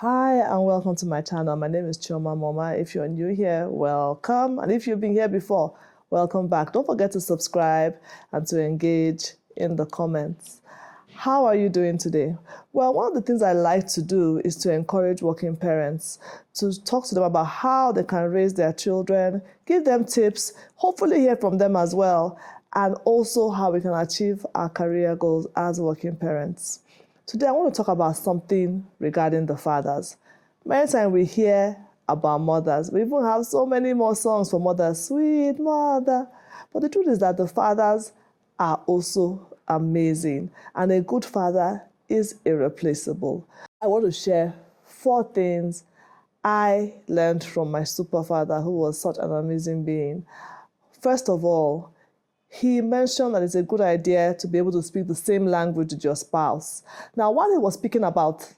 Hi and welcome to my channel. My name is Chioma Moma. If you're new here, welcome. And if you've been here before, welcome back. Don't forget to subscribe and to engage in the comments. How are you doing today? Well, one of the things I like to do is to encourage working parents, to talk to them about how they can raise their children, give them tips, hopefully hear from them as well, and also how we can achieve our career goals as working parents. Today, I want to talk about something regarding the fathers. Many times we hear about mothers. We even have so many more songs for mothers, sweet mother. But the truth is that the fathers are also amazing, and a good father is irreplaceable. I want to share 4 things I learned from my super father, who was such an amazing being. First of all, he mentioned that it's a good idea to be able to speak the same language with your spouse. Now, while he was speaking about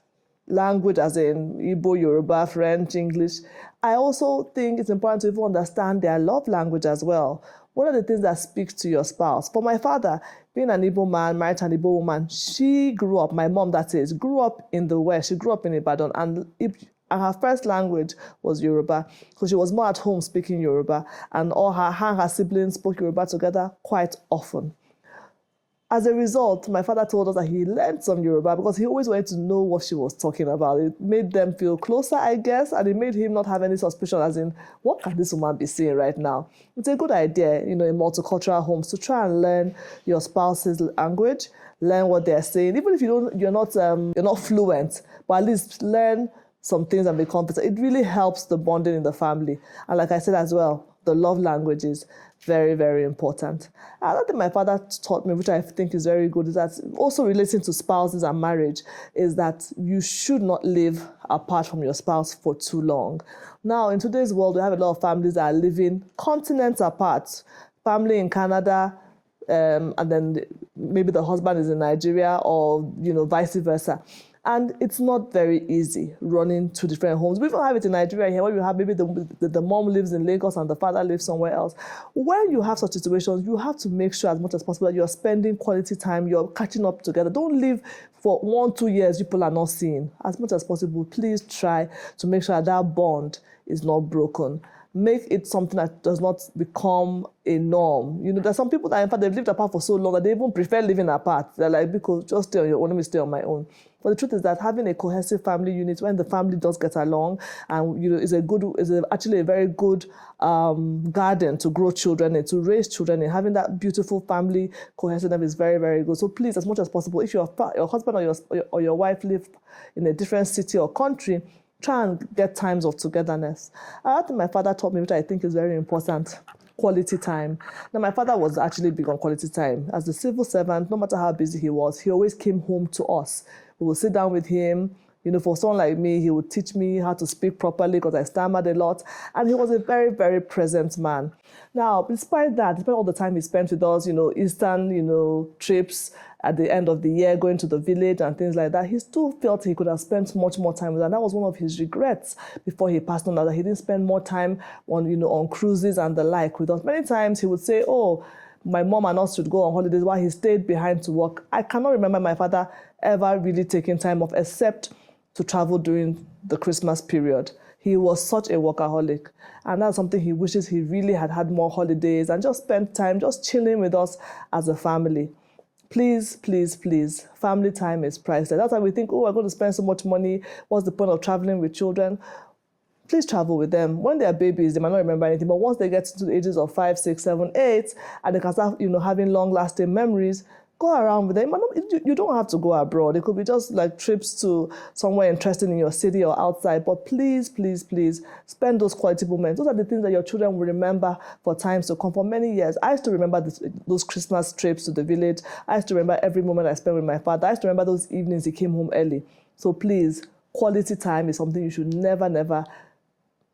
language as in Igbo, Yoruba, French, English, I also think it's important to even understand their love language as well. What are the things that speak to your spouse? For my father, being an Igbo man, married to an Igbo woman, she grew up, my mom that is, grew up in the West. She grew up in Ibadan, and her first language was Yoruba, so she was more at home speaking Yoruba, and all her siblings spoke Yoruba together quite often. As a result, my father told us that he learned some Yoruba because he always wanted to know what she was talking about. It made them feel closer, I guess, and it made him not have any suspicion as in, what can this woman be saying right now? It's a good idea, in multicultural homes to try and learn your spouse's language, learn what they're saying. Even if you're not fluent, but at least learn some things and be competent. It really helps the bonding in the family. And like I said as well, the love language is very, very important. Another thing my father taught me, which I think is very good, is that also relating to spouses and marriage, is that you should not live apart from your spouse for too long. Now, in today's world, we have a lot of families that are living continents apart. Family in Canada, and then maybe the husband is in Nigeria, or vice versa. And it's not very easy running 2 different homes. We even have it in Nigeria here, where you have maybe the mom lives in Lagos and the father lives somewhere else. When you have such situations, you have to make sure as much as possible that you're spending quality time, you're catching up together. Don't live for 1-2 years people are not seeing. As much as possible, please try to make sure that bond is not broken. Make it something that does not become a norm. There's some people that, in fact, they've lived apart for so long that they even prefer living apart. They're like, because just stay on your own, let me stay on my own. But the truth is that having a cohesive family unit, when the family does get along, and is actually a very good garden to grow children in, to raise children in. Having that beautiful family cohesiveness is very, very good. So please, as much as possible, if your husband or your wife live in a different city or country, try and get times of togetherness. Another thing my father taught me, which I think is very important, quality time. Now, my father was actually big on quality time. As a civil servant, no matter how busy he was, he always came home to us. We would sit down with him. For someone like me, he would teach me how to speak properly because I stammered a lot. And he was a very, very present man. Now, despite all the time he spent with us, Eastern, trips at the end of the year, going to the village and things like that, he still felt he could have spent much more time with us. And that was one of his regrets before he passed on, that he didn't spend more time on cruises and the like with us. Many times he would say, oh, my mom and us should go on holidays while he stayed behind to work. I cannot remember my father ever really taking time off except to travel during the Christmas period. He was such a workaholic, and that's something he wishes he really had more holidays and just spent time just chilling with us as a family. Please, please, please, family time is priceless. That's why we think, oh, we're going to spend so much money. What's the point of traveling with children? Please travel with them. When they're babies, they might not remember anything, but once they get to the ages of 5, 6, 7, 8, and they can start, having long-lasting memories, go around with them. You don't have to go abroad. It could be just like trips to somewhere interesting in your city or outside. But please, please, please spend those quality moments. Those are the things that your children will remember for times to come, for many years. I used to remember those Christmas trips to the village. I used to remember every moment I spent with my father. I used to remember those evenings he came home early. So please, quality time is something you should never, never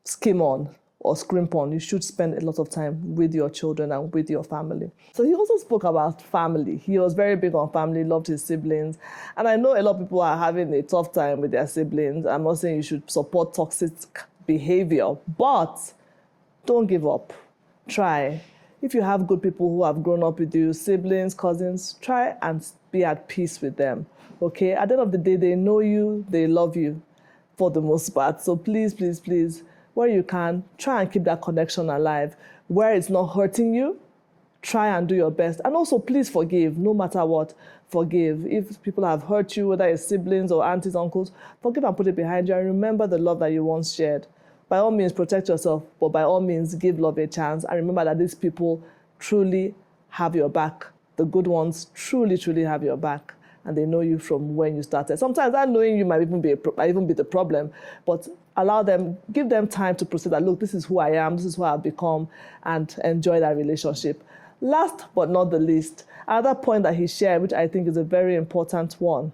skim on or scrimp on. You should spend a lot of time with your children and with your family. So he also spoke about family. He was very big on family, loved his siblings. And I know a lot of people are having a tough time with their siblings. I'm not saying you should support toxic behavior, but don't give up. Try. If you have good people who have grown up with you, siblings, cousins, try and be at peace with them. Okay? At the end of the day, they know you, they love you. for the most part. So please, please, please, where you can, try and keep that connection alive. Where it's not hurting you, try and do your best. And also, please forgive, no matter what. Forgive. If people have hurt you, whether it's siblings or aunties, uncles, forgive and put it behind you. And remember the love that you once shared. By all means, protect yourself, but by all means, give love a chance. And remember that these people truly have your back. The good ones truly, truly have your back. And they know you from when you started. Sometimes that knowing you might even be the problem, but allow them, give them time to process that, look, this is who I am, this is who I've become, and enjoy that relationship. Last but not the least, another point that he shared, which I think is a very important one,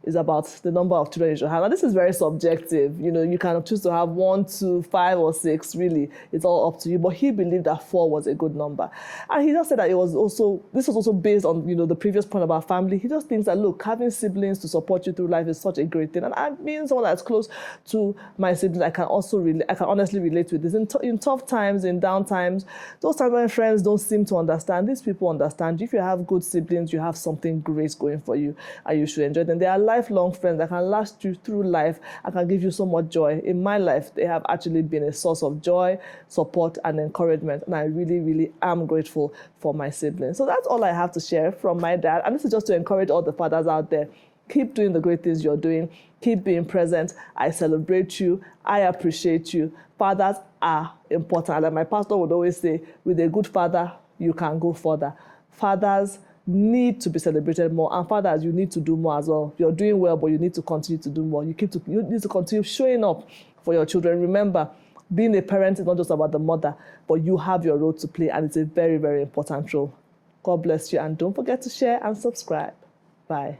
is about the number of children you should have. Now, this is very subjective. You know, you can choose to have 1, 2, 5, or 6. Really, it's all up to you. But he believed that 4 was a good number, and he just said that this was also based on, you know, the previous point about family. He just thinks that, look, having siblings to support you through life is such a great thing. And I mean, someone that's close to my siblings, I can honestly relate with this. In tough times, in down times, those times when friends don't seem to understand, these people understand. If you have good siblings, you have something great going for you, and you should enjoy them. They are lifelong friends that can last you through life and can give you so much joy. In my life, they have actually been a source of joy, support, and encouragement. And I really, really am grateful for my siblings. So that's all I have to share from my dad. And this is just to encourage all the fathers out there. Keep doing the great things you're doing. Keep being present. I celebrate you. I appreciate you. Fathers are important. And my pastor would always say, with a good father, you can go further. Fathers need to be celebrated more, and fathers, you need to do more as well. You're doing well, but you need to continue to do more. You need to continue showing up for your children. Remember, being a parent is not just about the mother, but you have your role to play, and it's a very, very important role. God bless you, and don't forget to share and subscribe. Bye.